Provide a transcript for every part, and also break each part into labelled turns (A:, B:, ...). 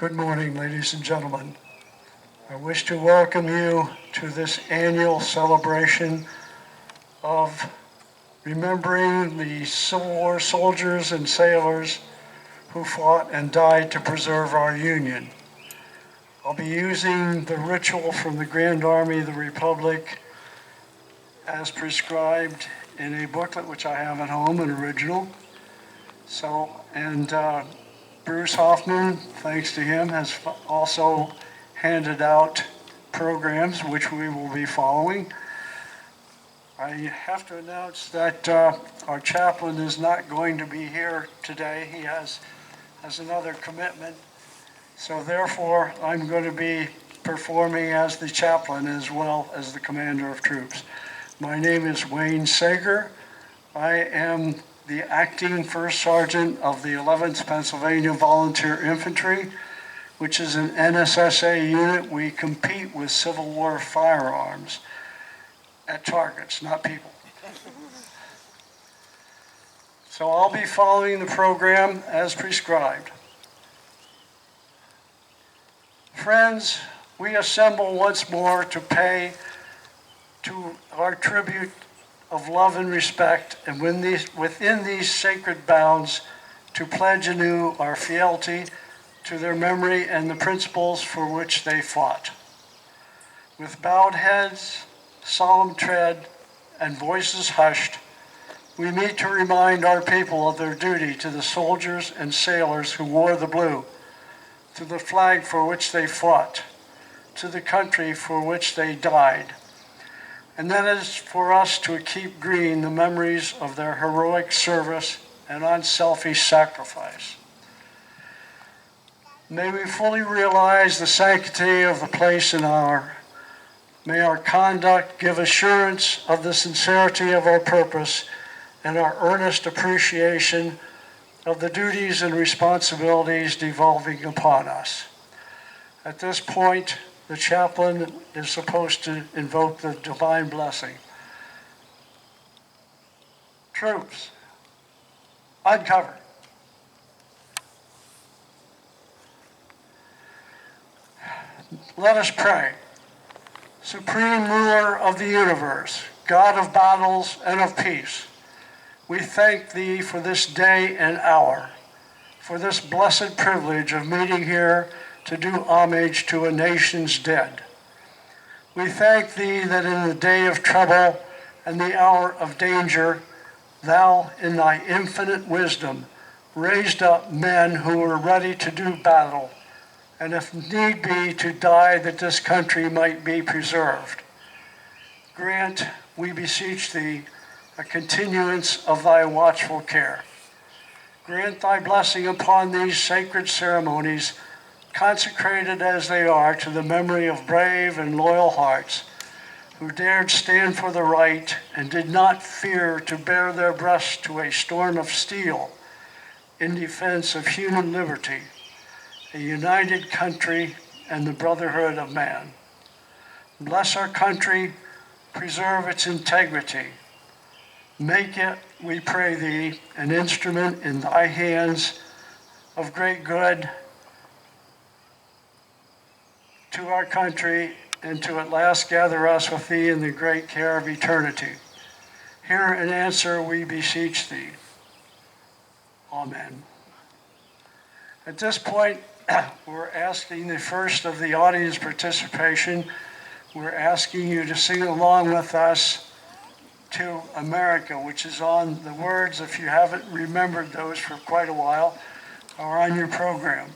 A: Good morning, ladies and gentlemen. I wish to welcome you to this annual celebration of remembering the Civil War soldiers and sailors who fought and died to preserve our Union. I'll be using the ritual from the Grand Army of the Republic as prescribed in a booklet which I have at home, an original. Bruce Hoffman, thanks to him, has also handed out programs which we will be following. I have to announce that our chaplain is not going to be here today. He has another commitment. So therefore, I'm going to be performing as the chaplain as well as the commander of troops. My name is Wayne Sager. I am the acting first sergeant of the 11th Pennsylvania Volunteer Infantry, which is an NSSA unit. We compete with Civil War firearms at targets, not people. So I'll be following the program as prescribed. Friends, we assemble once more to pay to our tribute of love and respect, and within these sacred bounds, to pledge anew our fealty to their memory and the principles for which they fought. With bowed heads, solemn tread, and voices hushed, we meet to remind our people of their duty to the soldiers and sailors who wore the blue, to the flag for which they fought, to the country for which they died. And that is for us to keep green the memories of their heroic service and unselfish sacrifice. May we fully realize the sanctity of the place and hour. May our conduct give assurance of the sincerity of our purpose and our earnest appreciation of the duties and responsibilities devolving upon us. At this point, the chaplain is supposed to invoke the divine blessing. Troops, uncover. Let us pray. Supreme ruler of the universe, God of battles and of peace, we thank thee for this day and hour, for this blessed privilege of meeting here to do homage to a nation's dead. We thank thee that in the day of trouble and the hour of danger, thou, in thy infinite wisdom, raised up men who were ready to do battle, and if need be, to die that this country might be preserved. Grant, we beseech thee, a continuance of thy watchful care. Grant thy blessing upon these sacred ceremonies, consecrated as they are to the memory of brave and loyal hearts who dared stand for the right and did not fear to bare their breasts to a storm of steel in defense of human liberty, a united country, and the brotherhood of man. Bless our country, preserve its integrity. Make it, we pray thee, an instrument in thy hands of great good to our country, and to at last gather us with thee in the great care of eternity. Hear and answer, we beseech thee. Amen. At this point, we're asking the first of the audience participation. We're asking you to sing along with us to America, which is on the words, if you haven't remembered those for quite a while, are on your program.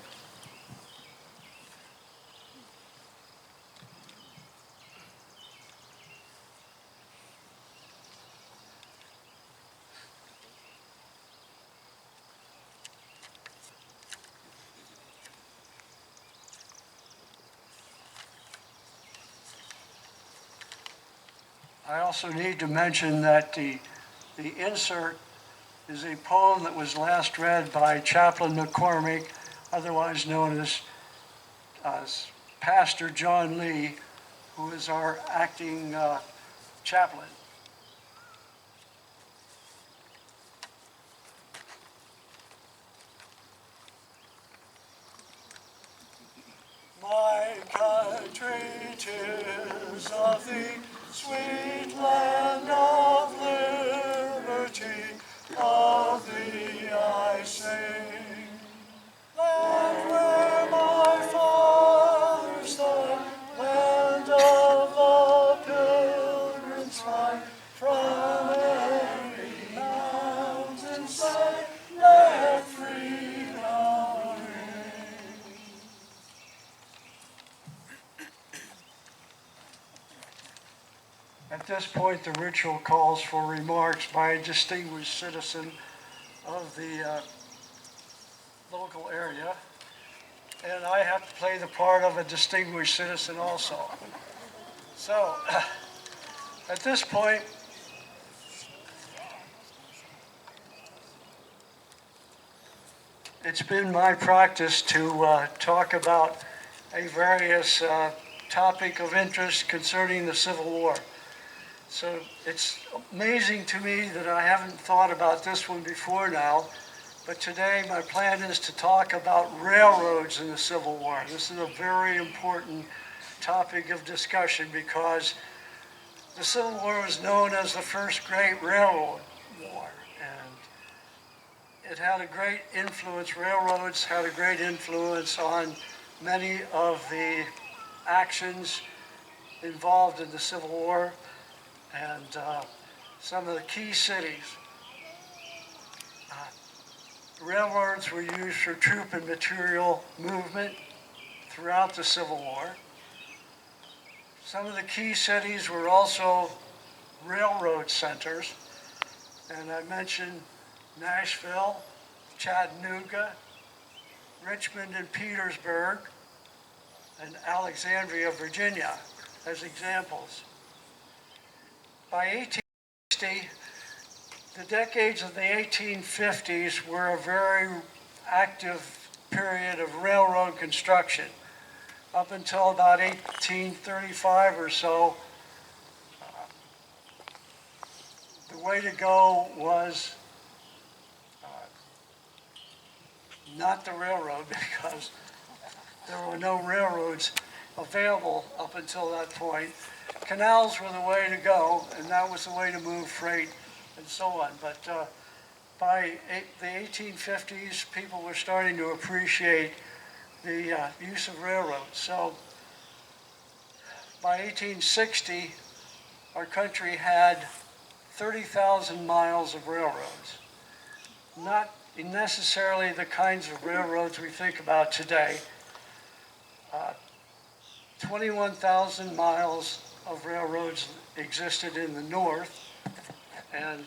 A: I also need to mention that the insert is a poem that was last read by Chaplain McCormick, otherwise known as Pastor John Lee, who is our acting chaplain. My country, 'tis of thee, sweet land of liberty, of thee I sing. Land where my fathers died, land of the pilgrims fly, from every mountainside, let freedom ring. At this point, the ritual calls for remarks by a distinguished citizen of the local area, and I have to play the part of a distinguished citizen also. So, at this point, it's been my practice to talk about a various topic of interest concerning the Civil War. So it's amazing to me that I haven't thought about this one before now, but today my plan is to talk about railroads in the Civil War. This is a very important topic of discussion because the Civil War was known as the first great railroad war, and it had a great influence, railroads had a great influence on many of the actions involved in the Civil War, and some of the key cities. Railroads were used for troop and material movement throughout the Civil War. Some of the key cities were also railroad centers, and I mentioned Nashville, Chattanooga, Richmond and Petersburg, and Alexandria, Virginia, as examples. By 1860, the decades of the 1850s were a very active period of railroad construction. Up until about 1835 or so, the way to go was not the railroad, because there were no railroads available up until that point. Canals were the way to go, and that was the way to move freight and so on. But by the 1850s, people were starting to appreciate the use of railroads. So by 1860, our country had 30,000 miles of railroads. Not necessarily the kinds of railroads we think about today. 21,000 miles of railroads existed in the north, and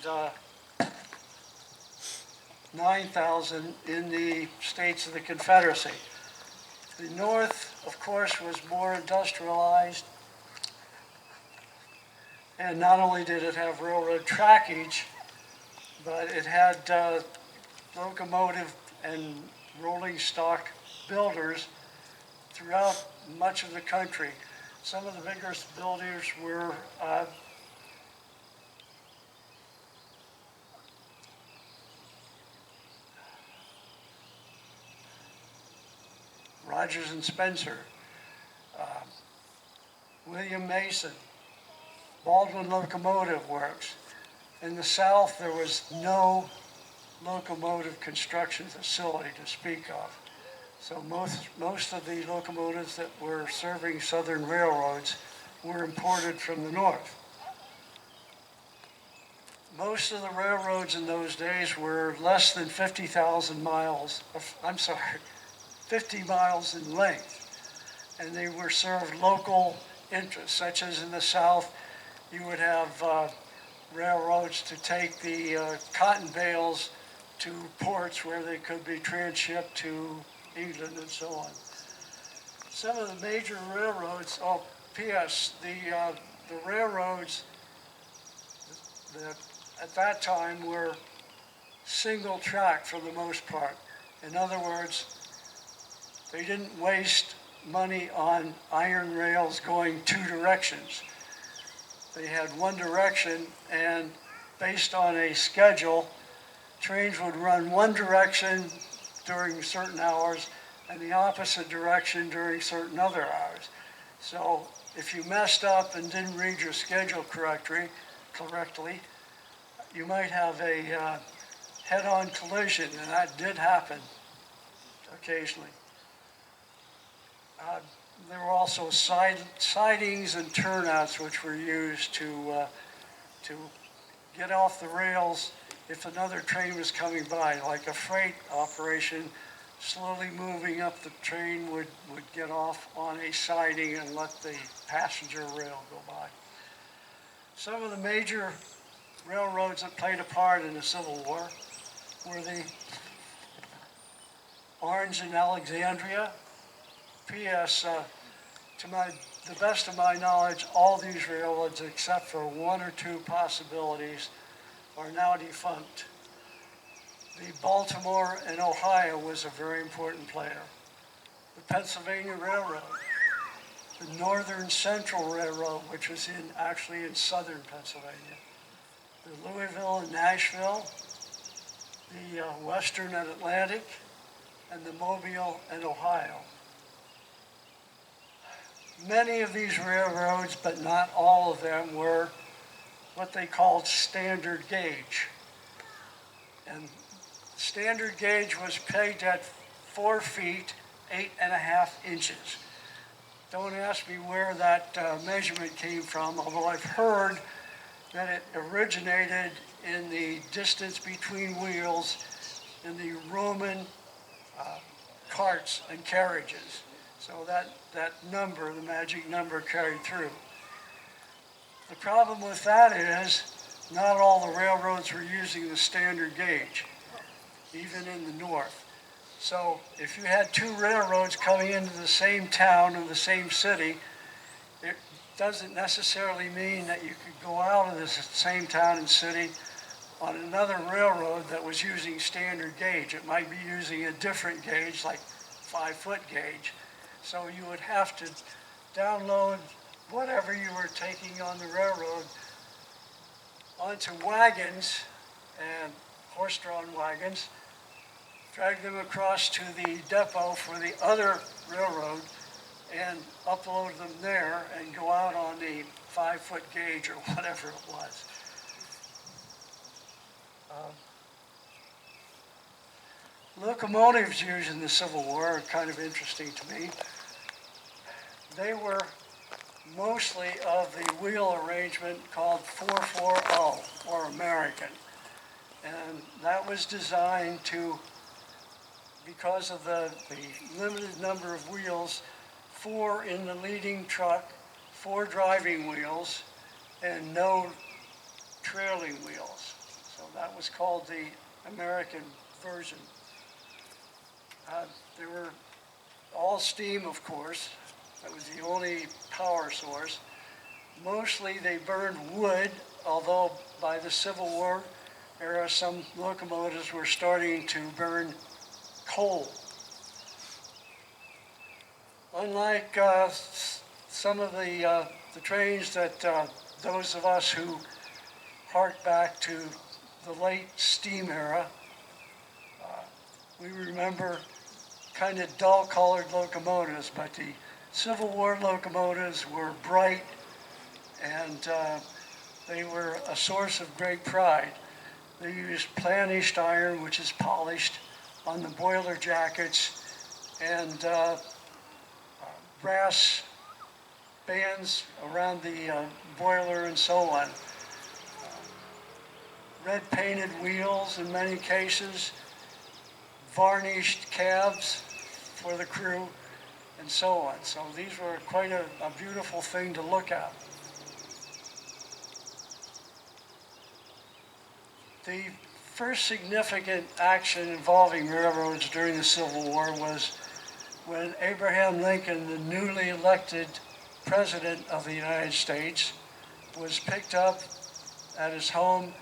A: 9,000 in the states of the Confederacy. The North, of course, was more industrialized, and not only did it have railroad trackage, but it had locomotive and rolling stock builders throughout much of the country. Some of the biggest builders were Rogers and Spencer, William Mason, Baldwin Locomotive Works. In the South, there was no locomotive construction facility to speak of. So most of the locomotives that were serving southern railroads were imported from the north. Most of the railroads in those days were less than 50,000 miles, 50 miles in length, and they were served local interests, such as in the South, you would have railroads to take the cotton bales to ports where they could be transshipped to England and so on. Some of the major railroads, P.S., the railroads that at that time were single track for the most part. In other words, they didn't waste money on iron rails going two directions. They had one direction, and based on a schedule, trains would run one direction during certain hours, and the opposite direction during certain other hours. So if you messed up and didn't read your schedule correctly, you might have a head-on collision, and that did happen occasionally. There were also sidings and turnouts which were used to get off the rails if another train was coming by, like a freight operation. Slowly moving up the train would get off on a siding and let the passenger rail go by. Some of the major railroads that played a part in the Civil War were the Orange and Alexandria. P.S. To the best of my knowledge, all these railroads, except for one or two possibilities, are now defunct. The Baltimore and Ohio was a very important player. The Pennsylvania Railroad, the Northern Central Railroad, which was actually in southern Pennsylvania, the Louisville and Nashville, the Western and Atlantic, and the Mobile and Ohio. Many of these railroads, but not all of them, were what they called standard gauge. And standard gauge was pegged at 4 feet, 8.5 inches. Don't ask me where that measurement came from, although I've heard that it originated in the distance between wheels in the Roman carts and carriages. So that number, the magic number, carried through. The problem with that is not all the railroads were using the standard gauge, even in the north. So if you had two railroads coming into the same town or the same city, it doesn't necessarily mean that you could go out of the same town and city on another railroad that was using standard gauge. It might be using a different gauge, like 5-foot gauge. So you would have to download whatever you were taking on the railroad onto wagons and horse-drawn wagons, drag them across to the depot for the other railroad and upload them there and go out on the 5-foot gauge or whatever it was. Locomotives used in the Civil War are kind of interesting to me. They were mostly of the wheel arrangement called 440 or American. And that was designed to, because of the limited number of wheels, 4 in the leading truck, 4 driving wheels, and no trailing wheels. So that was called the American version. They were all steam, of course. That was the only power source. Mostly they burned wood, although by the Civil War era, some locomotives were starting to burn coal. Unlike some of the trains that those of us who hark back to the late steam era, we remember kind of dull-colored locomotives, but the Civil War locomotives were bright, and they were a source of great pride. They used planished iron, which is polished, on the boiler jackets, and brass bands around the boiler and so on. Red painted wheels in many cases, varnished cabs for the crew, and so on. So these were quite a beautiful thing to look at. The first significant action involving railroads during the Civil War was when Abraham Lincoln, the newly elected President of the United States, was picked up at his home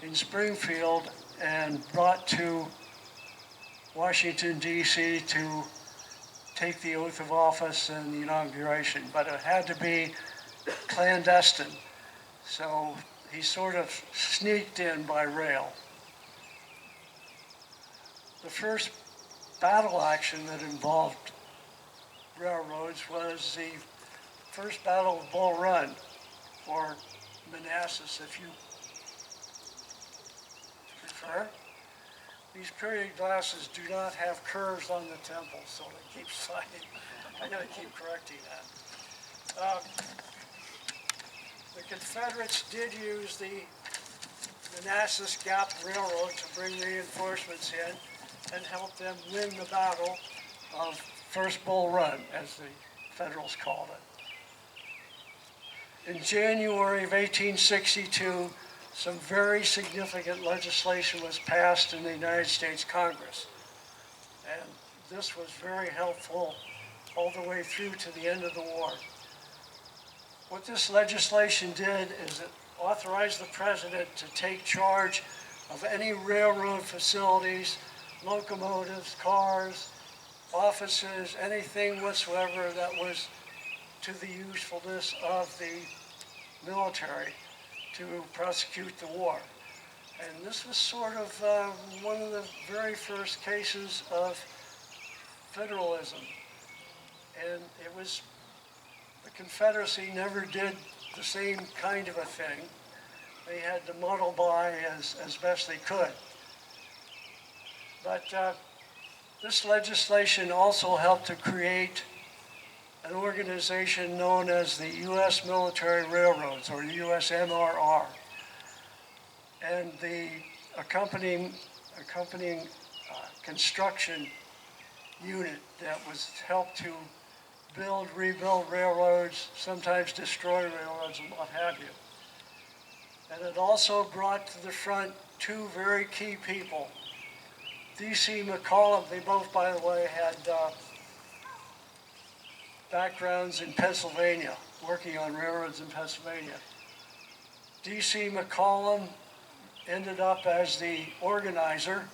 A: in Springfield and brought to Washington, D.C. to take the oath of office and the inauguration, but it had to be clandestine. So he sort of sneaked in by rail. The first battle action that involved railroads was the First Battle of Bull Run, or Manassas, if you prefer. These period glasses do not have curves on the temple, so they keep sliding. I gotta keep correcting that. The Confederates did use the Manassas Gap Railroad to bring reinforcements in and help them win the battle of First Bull Run, as the Federals called it. In January of 1862, some very significant legislation was passed in the United States Congress. And this was very helpful all the way through to the end of the war. What this legislation did is it authorized the president to take charge of any railroad facilities, locomotives, cars, offices, anything whatsoever that was to the usefulness of the military to prosecute the war. And this was sort of one of the very first cases of federalism. And it was, the Confederacy never did the same kind of a thing. They had to muddle by as best they could. But this legislation also helped to create an organization known as the U.S. Military Railroads, or USMRR. And the accompanying construction unit that was helped to build, rebuild railroads, sometimes destroy railroads and what have you. And it also brought to the front two very key people. D.C. McCollum, they both, by the way, had backgrounds in Pennsylvania, working on railroads in Pennsylvania. D.C. McCollum ended up as the organizer,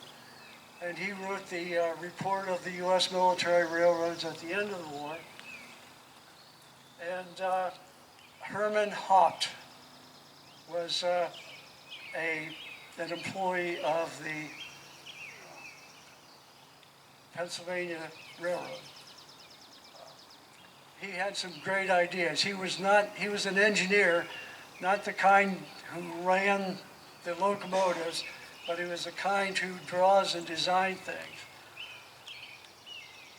A: and he wrote the report of the U.S. military railroads at the end of the war. And Herman Haupt was an employee of the Pennsylvania Railroad. He had some great ideas. He was an engineer, not the kind who ran the locomotives, but he was the kind who draws and designs things.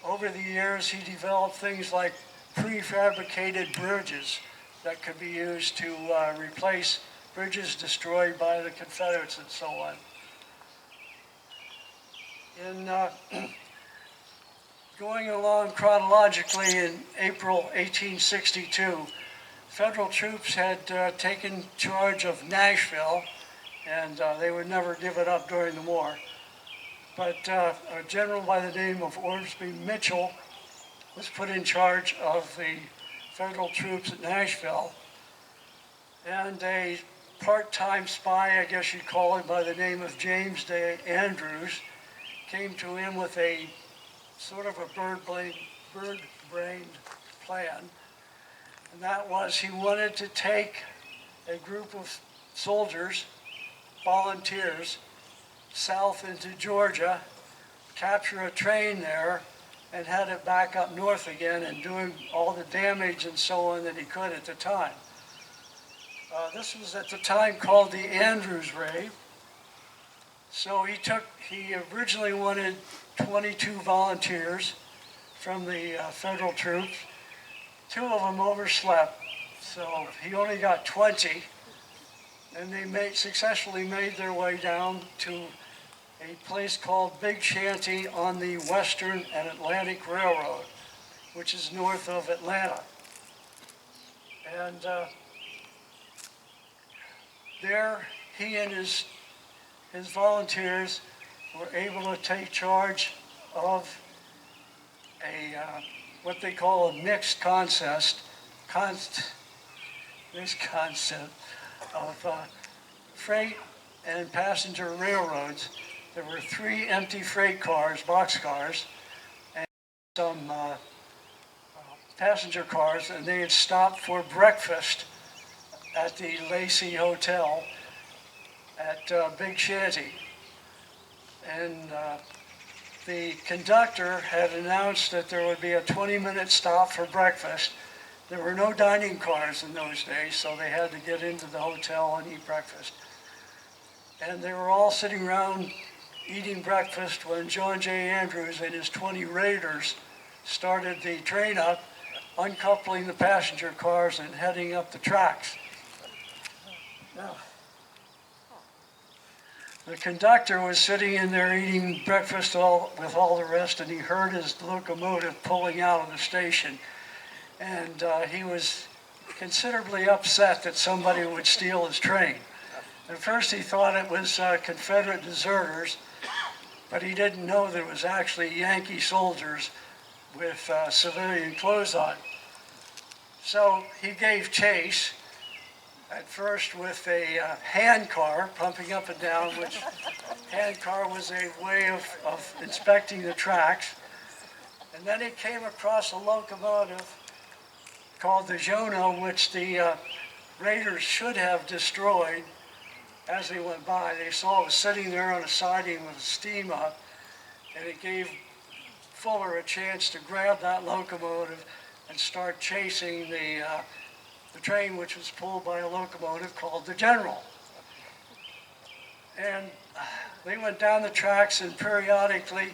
A: Over the years, he developed things like prefabricated bridges that could be used to replace bridges destroyed by the Confederates and so on. In going along chronologically, in April 1862, federal troops had taken charge of Nashville, and they would never give it up during the war. But a general by the name of Ormsby Mitchell was put in charge of the federal troops at Nashville, and a part-time spy, I guess you'd call it, by the name of James Day Andrews came to him with a sort of a bird-brained plan, and that was he wanted to take a group of soldiers, volunteers, south into Georgia, capture a train there, and head it back up north again, and doing all the damage and so on that he could at the time. This was at the time called the Andrews Raid. So he originally wanted 22 volunteers from the federal troops. 2 of them overslept, so he only got 20. And they successfully made their way down to a place called Big Shanty on the Western and Atlantic Railroad, which is north of Atlanta. And there, he and his volunteers were able to take charge of what they call a mixed concept of freight and passenger railroads. There were 3 empty freight cars, boxcars, and some passenger cars, and they had stopped for breakfast at the Lacey Hotel at Big Shanty. And the conductor had announced that there would be a 20-minute stop for breakfast. There were no dining cars in those days, so they had to get into the hotel and eat breakfast. And they were all sitting around eating breakfast when John J. Andrews and his 20 raiders started the train up, uncoupling the passenger cars and heading up the tracks. Now, the conductor was sitting in there eating breakfast with all the rest, and he heard his locomotive pulling out of the station. And he was considerably upset that somebody would steal his train. At first he thought it was Confederate deserters, but he didn't know that it was actually Yankee soldiers with civilian clothes on. So he gave chase, at first with a hand car pumping up and down, which hand car was a way of inspecting the tracks. And then he came across a locomotive called the Jonah, which the raiders should have destroyed as they went by. They saw it was sitting there on a siding with steam up, and it gave Fuller a chance to grab that locomotive and start chasing the train, which was pulled by a locomotive called the General. And they went down the tracks, and periodically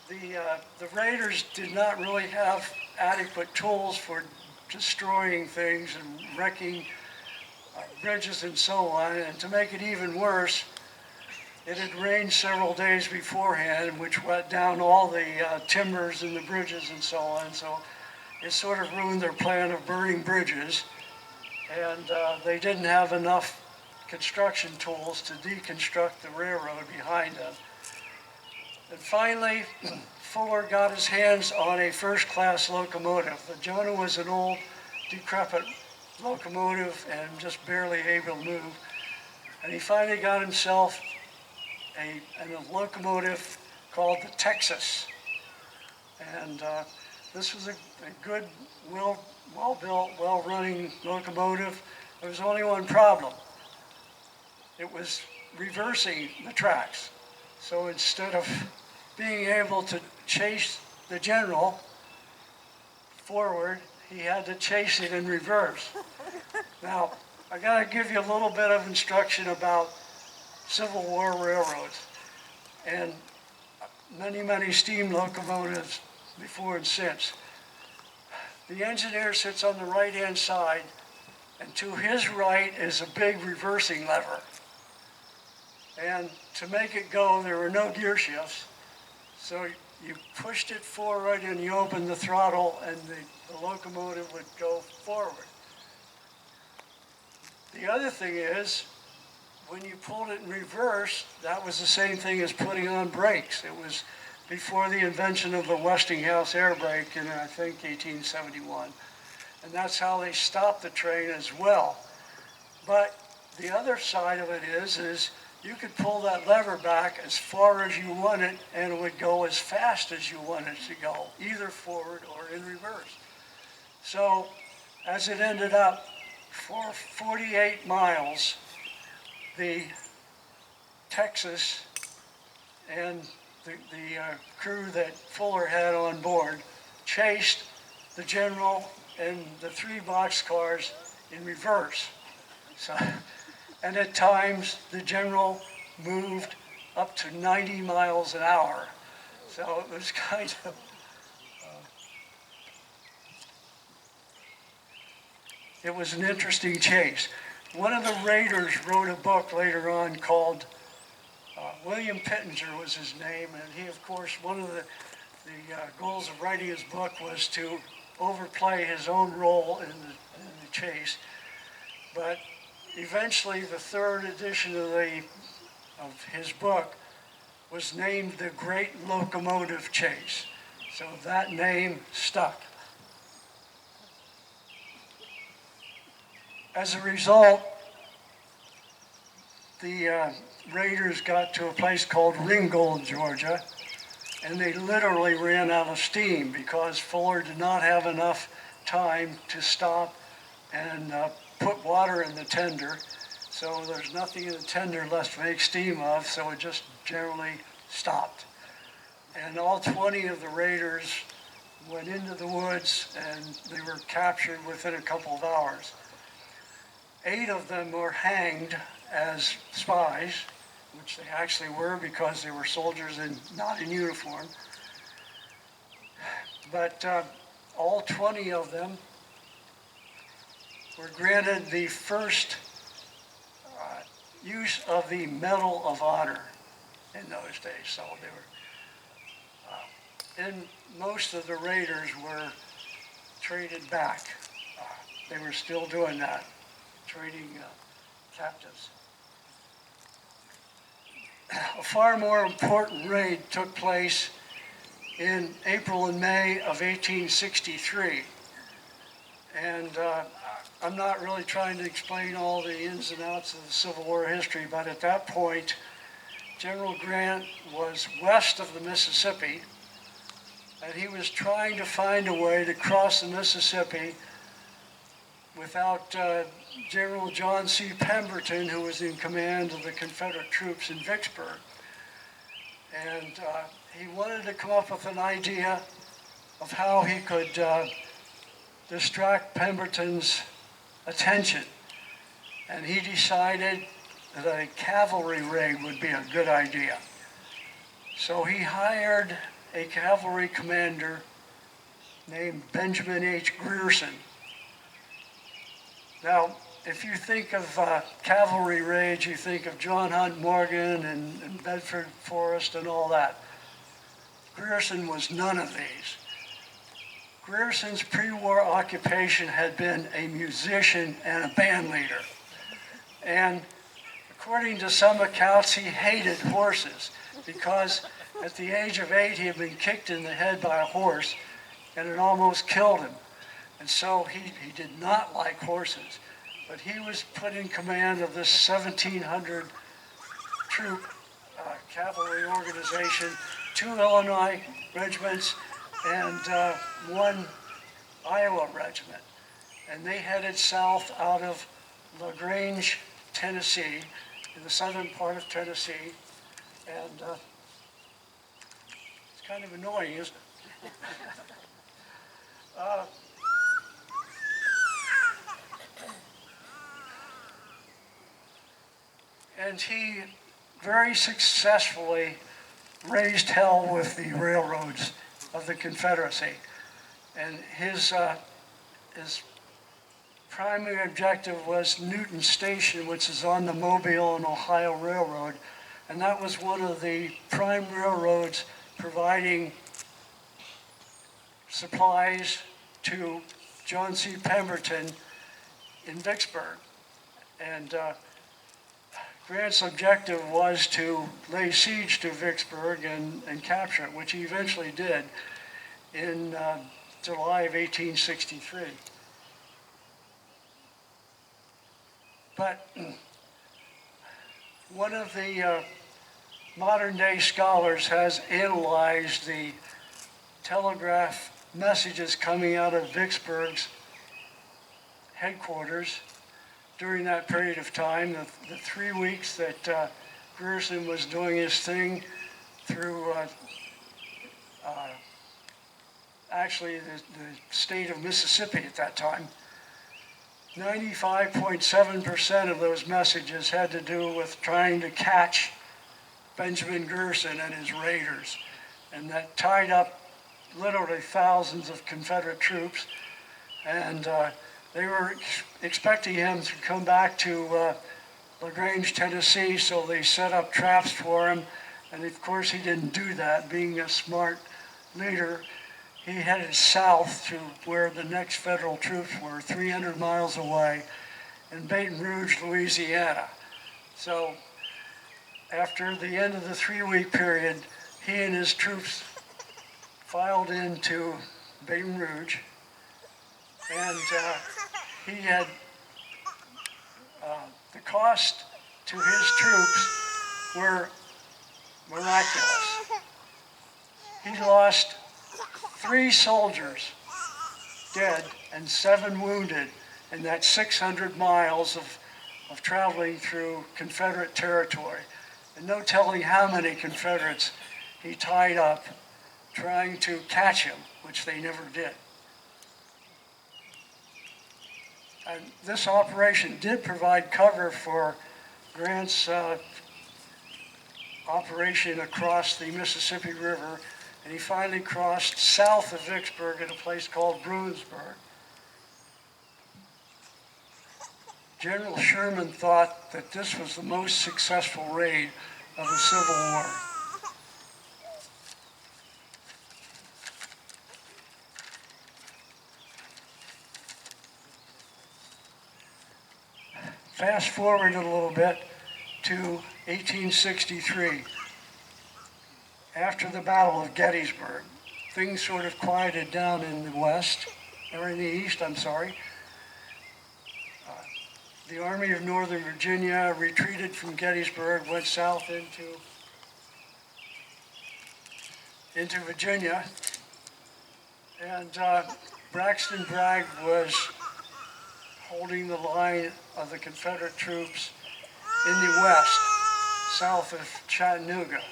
A: the raiders did not really have adequate tools for destroying things and wrecking bridges and so on. And to make it even worse, it had rained several days beforehand, which wet down all the timbers and the bridges and so on. So it sort of ruined their plan of burning bridges. And they didn't have enough construction tools to deconstruct the railroad behind them. And finally, Fuller got his hands on a first-class locomotive. The Jonah was an old, decrepit locomotive and just barely able to move. And he finally got himself a locomotive called the Texas. And this was a good, well-built, well-running locomotive. There was only one problem. It was reversing the tracks. So instead of being able to chase the General forward, he had to chase it in reverse. Now, I gotta give you a little bit of instruction about Civil War railroads and many, many steam locomotives before and since. The engineer sits on the right-hand side, and to his right is a big reversing lever. And to make it go, there were no gear shifts, so you pushed it forward and you opened the throttle, and the locomotive would go forward. The other thing is, when you pulled it in reverse, that was the same thing as putting on brakes. It was before the invention of the Westinghouse air brake in, I think, 1871. And that's how they stopped the train as well. But the other side of it is you could pull that lever back as far as you want it, and it would go as fast as you want it to go, either forward or in reverse. So as it ended up, for 48 miles, the Texas and the crew that Fuller had on board chased the General and the 3 boxcars in reverse. So, and at times, the General moved up to 90 miles an hour. So it was kind of, it was an interesting chase. One of the raiders wrote a book later on called, William Pittenger was his name, and he, of course, one of the goals of writing his book was to overplay his own role in the chase. But eventually, the 3rd edition of his book was named The Great Locomotive Chase. So that name stuck. As a result, the raiders got to a place called Ringgold, Georgia, and they literally ran out of steam because Fuller did not have enough time to stop and put water in the tender. So there's nothing in the tender left to make steam of, so it just generally stopped. and all 20 of the raiders went into the woods and they were captured within a couple of hours. 8 of them were hanged as spies, which they actually were because they were soldiers and not in uniform. But all 20 of them were granted the first use of the Medal of Honor in those days. So they were, and most of the raiders were traded back. They were still doing that, trading captives. A far more important raid took place in April and May of 1863. And I'm not really trying to explain all the ins and outs of the Civil War history, but at that point, General Grant was west of the Mississippi, and he was trying to find a way to cross the Mississippi without General John C. Pemberton, who was in command of the Confederate troops in Vicksburg. And he wanted to come up with an idea of how he could distract Pemberton's attention. And he decided that a cavalry raid would be a good idea. So he hired a cavalry commander named Benjamin H. Grierson. Now, if you think of cavalry raids, you think of John Hunt Morgan and Bedford Forrest and all that. Grierson was none of these. Grierson's pre-war occupation had been a musician and a band leader. And according to some accounts, he hated horses because at the age of 8, he had been kicked in the head by a horse and it almost killed him. And so he did not like horses. But he was put in command of this 1,700 troop cavalry organization, 2 Illinois regiments and 1 Iowa regiment. And they headed south out of LaGrange, Tennessee, in the southern part of Tennessee. And it's kind of annoying, isn't it? And he very successfully raised hell with the railroads of the Confederacy. And his primary objective was Newton Station, which is on the Mobile and Ohio Railroad. And that was one of the prime railroads providing supplies to John C. Pemberton in Vicksburg. And Grant's objective was to lay siege to Vicksburg and capture it, which he eventually did in July of 1863. But one of the modern-day scholars has analyzed the telegraph messages coming out of Vicksburg's headquarters during that period of time, the 3 weeks that Grierson was doing his thing through actually the state of Mississippi at that time. 95.7% of those messages had to do with trying to catch Benjamin Grierson and his raiders. And that tied up literally thousands of Confederate troops. And they were expecting him to come back to LaGrange, Tennessee, so they set up traps for him. And of course he didn't do that. Being a smart leader, he headed south to where the next federal troops were, 300 miles away in Baton Rouge, Louisiana. So after the end of the 3-week period, he and his troops filed into Baton Rouge, and he had the cost to his troops were miraculous. He lost 3 soldiers dead and 7 wounded in that 600 miles of traveling through Confederate territory. And no telling how many Confederates he tied up trying to catch him, which they never did. And this operation did provide cover for Grant's operation across the Mississippi River, and he finally crossed south of Vicksburg at a place called Bruinsburg. General Sherman thought that this was the most successful raid of the Civil War. Fast forward a little bit to 1863. After the Battle of Gettysburg, things sort of quieted down in the West, or in the East, I'm sorry. The Army of Northern Virginia retreated from Gettysburg, went south into Virginia, and Braxton Bragg was holding the line of the Confederate troops in the west, south of Chattanooga.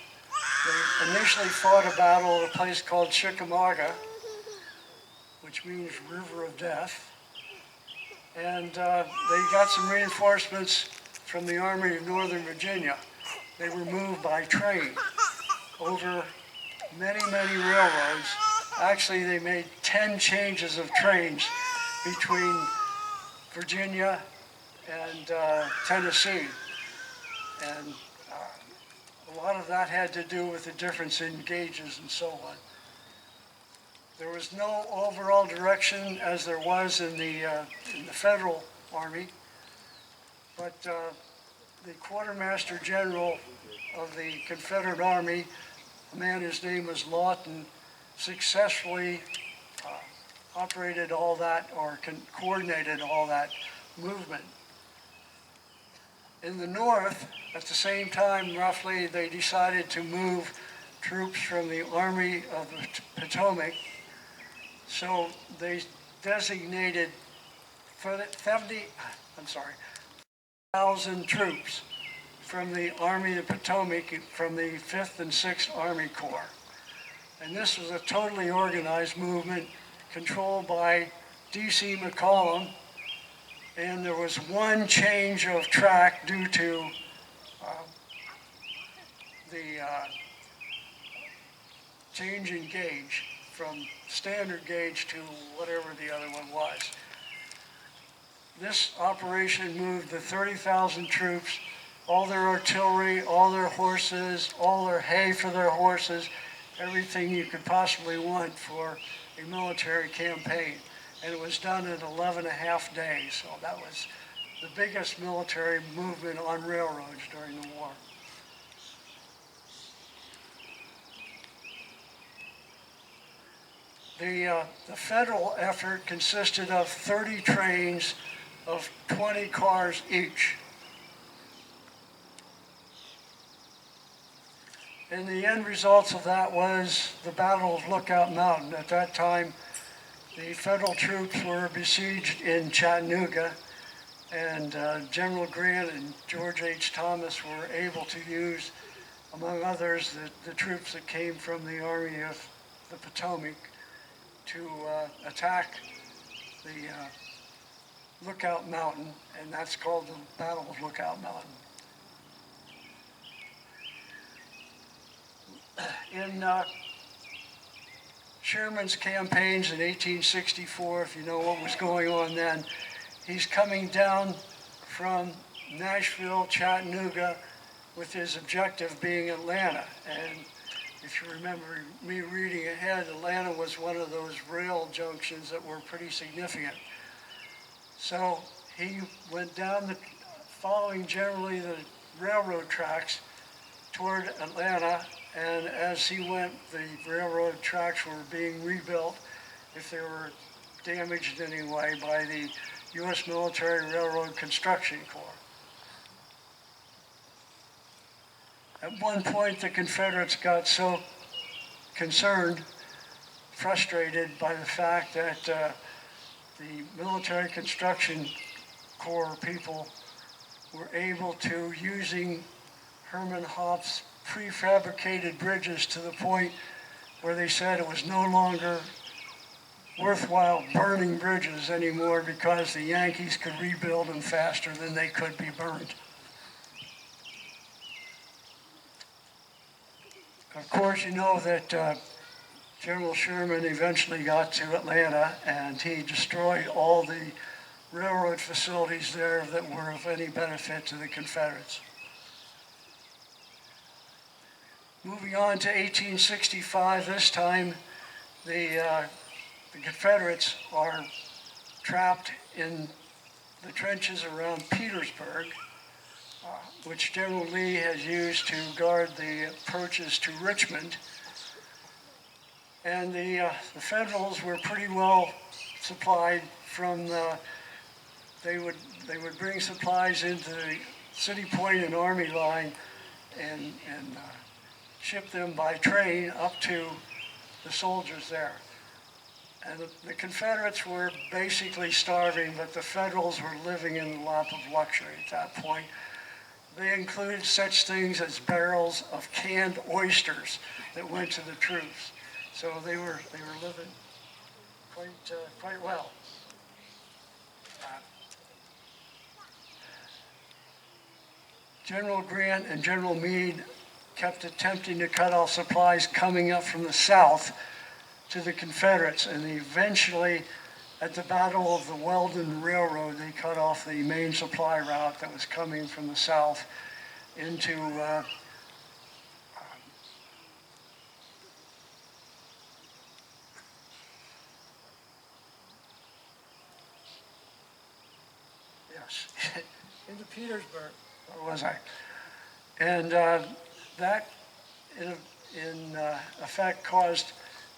A: They initially fought a battle at a place called Chickamauga, which means River of Death. And they got some reinforcements from the Army of Northern Virginia. They were moved by train over many, many railroads. Actually, they made 10 changes of trains between Virginia and Tennessee. And a lot of that had to do with the difference in gauges and so on. There was no overall direction as there was in the Federal Army, but the Quartermaster General of the Confederate Army, a man whose name was Lawton, successfully operated all that, or coordinated all that movement. In the North, at the same time, roughly, they decided to move troops from the Army of the Potomac. So they designated 70,000 troops from the Army of the Potomac, from the 5th and 6th Army Corps. And this was a totally organized movement controlled by D.C. McCollum. And there was one change of track due to the change in gauge from standard gauge to whatever the other one was. This operation moved the 30,000 troops, all their artillery, all their horses, all their hay for their horses, everything you could possibly want for a military campaign. And it was done in 11 and a half days. So that was the biggest military movement on railroads during the war. The federal effort consisted of 30 trains of 20 cars each. And the end results of that was the Battle of Lookout Mountain. At that time, the federal troops were besieged in Chattanooga, and General Grant and George H. Thomas were able to use, among others, the troops that came from the Army of the Potomac to attack the Lookout Mountain, and that's called the Battle of Lookout Mountain. In Sherman's campaigns in 1864, if you know what was going on then, he's coming down from Nashville, Chattanooga, with his objective being Atlanta. And if you remember me reading ahead, Atlanta was one of those rail junctions that were pretty significant. So he went down, following generally the railroad tracks toward Atlanta, and as he went, the railroad tracks were being rebuilt, if they were damaged in any way, by the U.S. Military Railroad Construction Corps. At one point, the Confederates got so concerned, frustrated by the fact that the Military Construction Corps people were able to, using Herman Hoff's prefabricated bridges to the point where they said it was no longer worthwhile burning bridges anymore because the Yankees could rebuild them faster than they could be burned. Of course, you know that General Sherman eventually got to Atlanta and he destroyed all the railroad facilities there that were of any benefit to the Confederates. Moving on to 1865, this time the Confederates are trapped in the trenches around Petersburg, which General Lee has used to guard the approaches to Richmond. And the Federals were pretty well supplied from they would bring supplies into the City Point and Army line and ship them by train up to the soldiers there. And the Confederates were basically starving, but the Federals were living in the lap of luxury at that point. They included such things as barrels of canned oysters that went to the troops. So they were living quite well. General Grant and General Meade kept attempting to cut off supplies coming up from the south to the Confederates, and eventually at the Battle of the Weldon Railroad, they cut off the main supply route that was coming from the south into into Petersburg. Where was I? And that, in effect, caused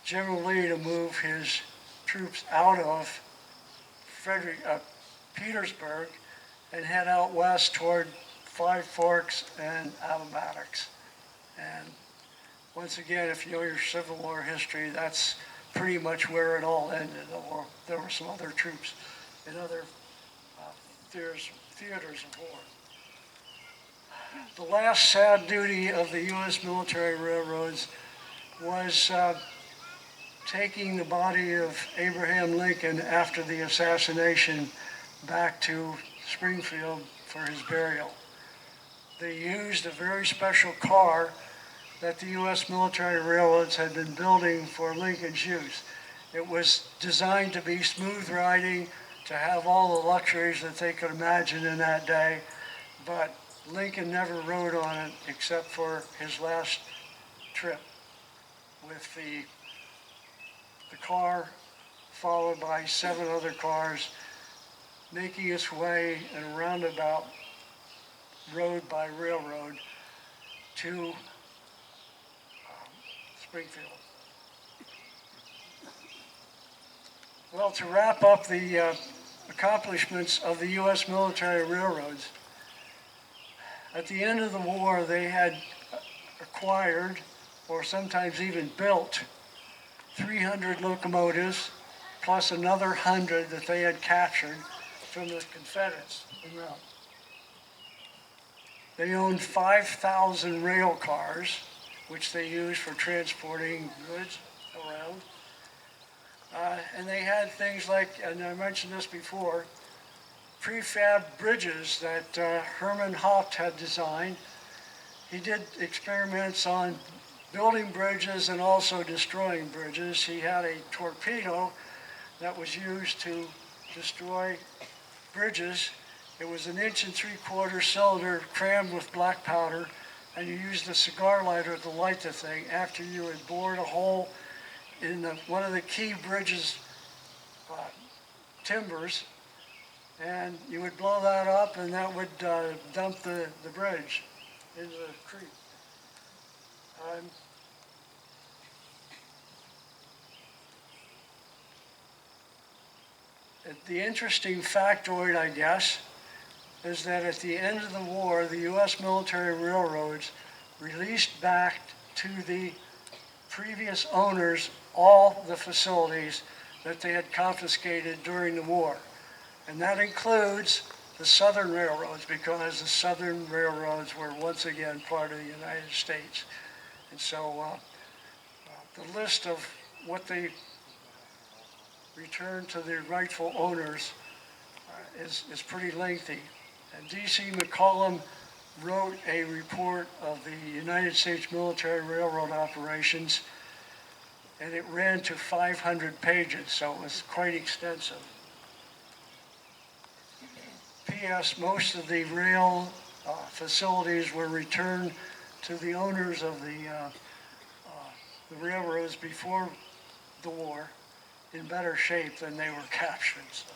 A: General Lee to move his troops out of Petersburg and head out west toward Five Forks and Appomattox. And once again, if you know your Civil War history, that's pretty much where it all ended. Or there were some other troops in other theaters of war. The last sad duty of the U.S. military railroads was taking the body of Abraham Lincoln after the assassination back to Springfield for his burial. They used a very special car that the U.S. military railroads had been building for Lincoln's use. It was designed to be smooth riding, to have all the luxuries that they could imagine in that day, but Lincoln never rode on it except for his last trip with the car followed by 7 other cars making its way in a roundabout road by railroad to Springfield. Well, to wrap up the accomplishments of the U.S. military railroads, at the end of the war, they had acquired, or sometimes even built, 300 locomotives, plus another 100 that they had captured from the Confederates. They owned 5,000 rail cars, which they used for transporting goods around. And they had things like, and I mentioned this before, prefab bridges that Herman Haupt had designed. He did experiments on building bridges and also destroying bridges. He had a torpedo that was used to destroy bridges. It was an 1 3/4 cylinder crammed with black powder, and you used a cigar lighter to light the thing after you had bored a hole in one of the key bridges timbers, and you would blow that up and that would dump the bridge into the creek. The interesting factoid, I guess, is that at the end of the war, the U.S. military railroads released back to the previous owners all the facilities that they had confiscated during the war. And that includes the Southern railroads, because the Southern railroads were once again part of the United States. And so the list of what they returned to their rightful owners is pretty lengthy. And D.C. McCollum wrote a report of the United States military railroad operations, and it ran to 500 pages, so it was quite extensive. P.S. Most of the rail facilities were returned to the owners of the railroads before the war in better shape than they were captured. So,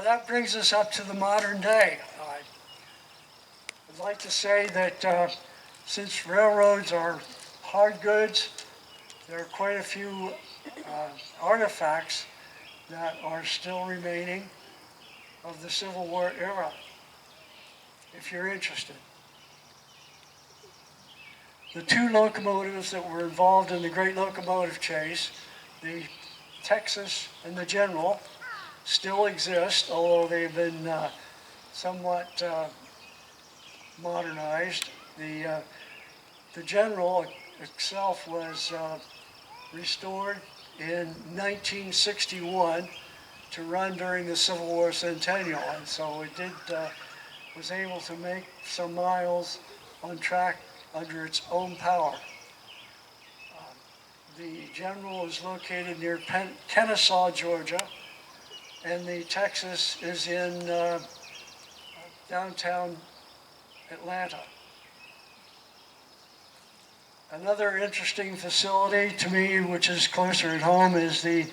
A: that brings us up to the modern day. I'd like to say that since railroads are hard goods, there are quite a few artifacts that are still remaining of the Civil War era, if you're interested. The two locomotives that were involved in the Great Locomotive Chase, the Texas and the General, still exist, although they've been somewhat modernized. The General itself was restored in 1961 to run during the Civil War centennial, and so it was able to make some miles on track under its own power. The General is located near Kennesaw, Georgia, and the Texas is in downtown Atlanta. Another interesting facility to me, which is closer at home, is the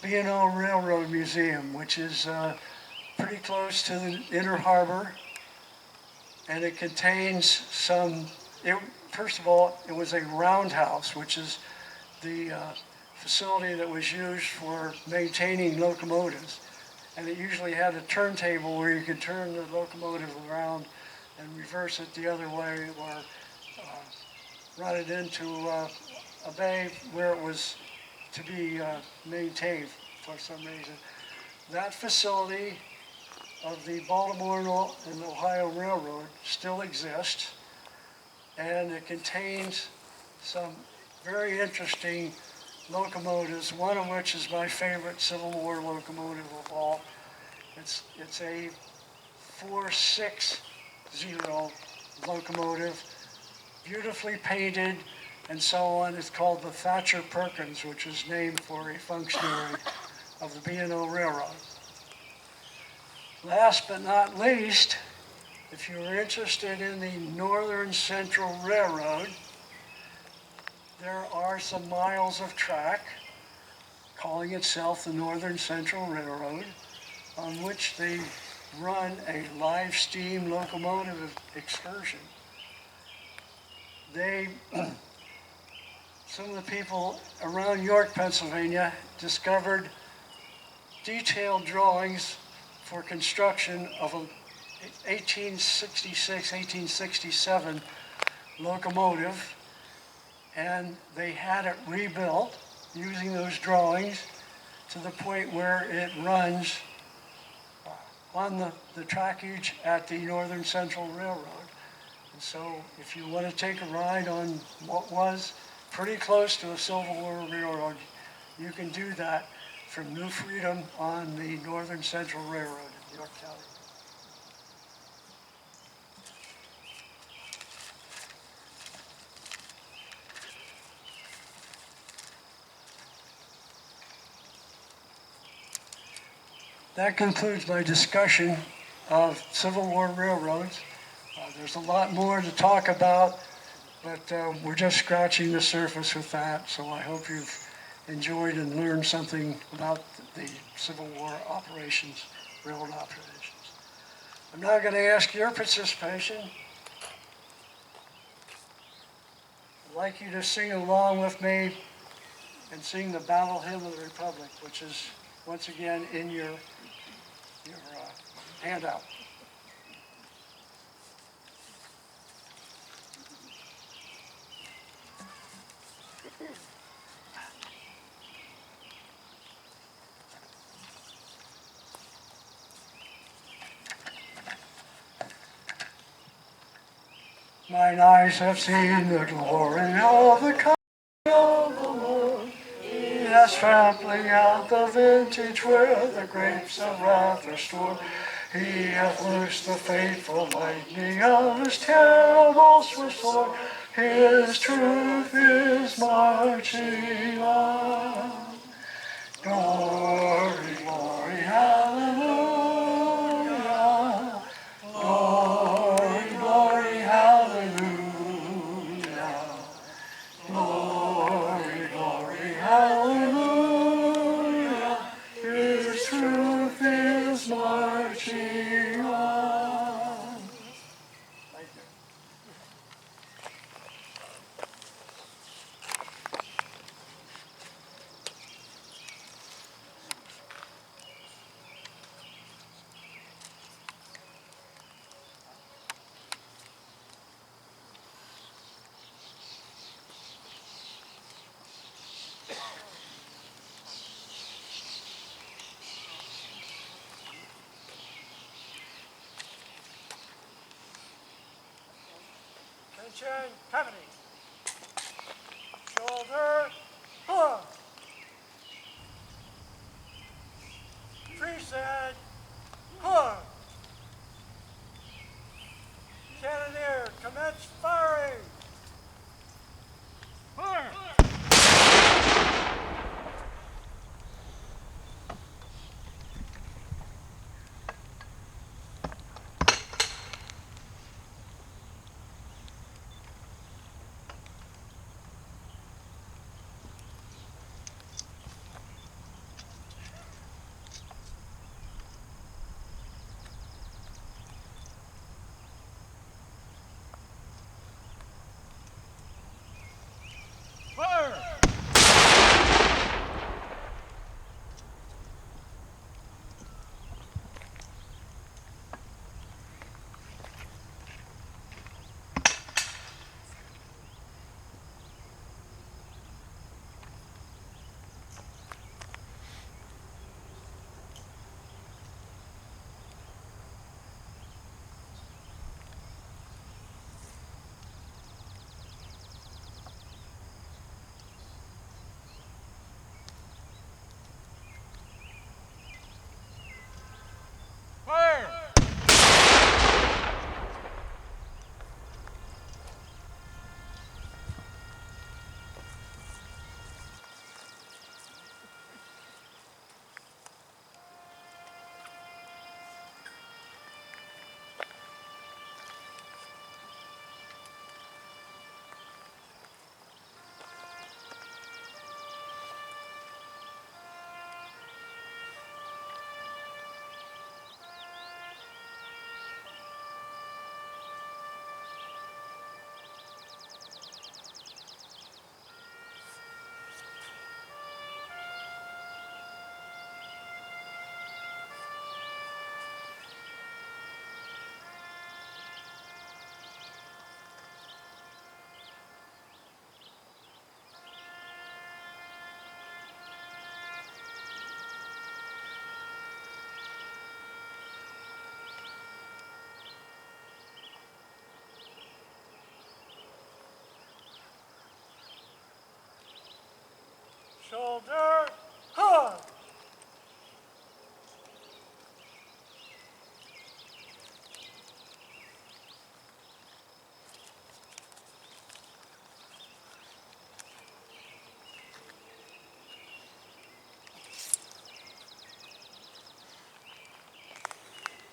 A: B&O Railroad Museum, which is pretty close to the Inner Harbor, and it contains first of all, it was a roundhouse, which is the facility that was used for maintaining locomotives. And it usually had a turntable where you could turn the locomotive around and reverse it the other way, or run it into a bay where it was to be maintained for some reason. That facility of the Baltimore and Ohio Railroad still exists, and it contains some very interesting locomotives, one of which is my favorite Civil War locomotive of all. It's a 460 locomotive, beautifully painted and so on. It's called the Thatcher Perkins, which is named for a functionary of the B&O Railroad. Last but not least, if you're interested in the Northern Central Railroad, there are some miles of track, calling itself the Northern Central Railroad, on which they run a live steam locomotive excursion. Some of the people around York, Pennsylvania, discovered detailed drawings for construction of a 1866, 1867 locomotive, and they had it rebuilt using those drawings to the point where it runs on the trackage at the Northern Central Railroad. And so if you want to take a ride on what was pretty close to a Civil War railroad, you can do that from New Freedom on the Northern Central Railroad in York County. That concludes my discussion of Civil War railroads. There's a lot more to talk about, but we're just scratching the surface with that, so I hope you've enjoyed and learned something about the Civil War operations, railroad operations. I'm now going to ask your participation. I'd like you to sing along with me and sing the Battle Hymn of the Republic, which is once again in your handout. Mine eyes have seen the glory of the coming of the Lord. He has trampling out the vintage where the grapes of wrath are stored. He hath loosed the fateful lightning of his terrible swift sword. His truth is marching on. Glory, glory, hallelujah. Glory, glory, hallelujah. Glory, glory, hallelujah. His truth is marching on. Thank you. Attention, company. Shoulder, pull. Preset, pull. Cannoneer, commence firing. Fire. Fire! Fire! Shoulder, hug.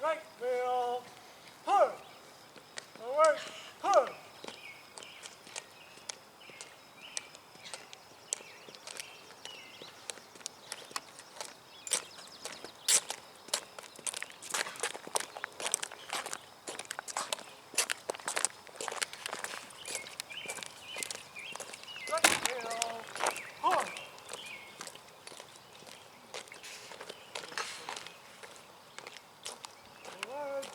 A: Right wheel, hug. Forward, hug. Right wheel, hug. Forward.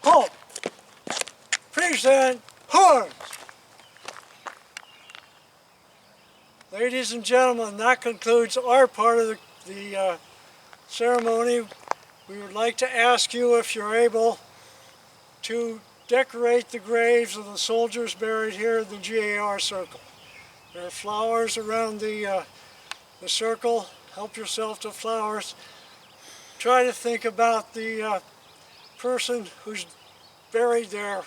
A: halt. Present horns. Ladies and gentlemen, that concludes our part of the ceremony. We would like to ask you if you're able to decorate the graves of the soldiers buried here in the G.A.R. circle. There are flowers around the circle. Help yourself to flowers. Try to think about the person who's buried there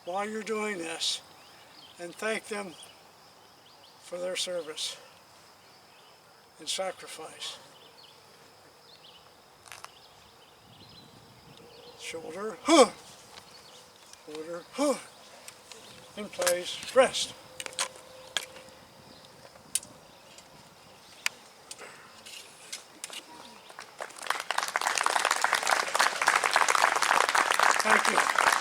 A: while you're doing this, and thank them for their service and sacrifice. Shoulder, huh. Shoulder, huh. In place, rest. Thank you.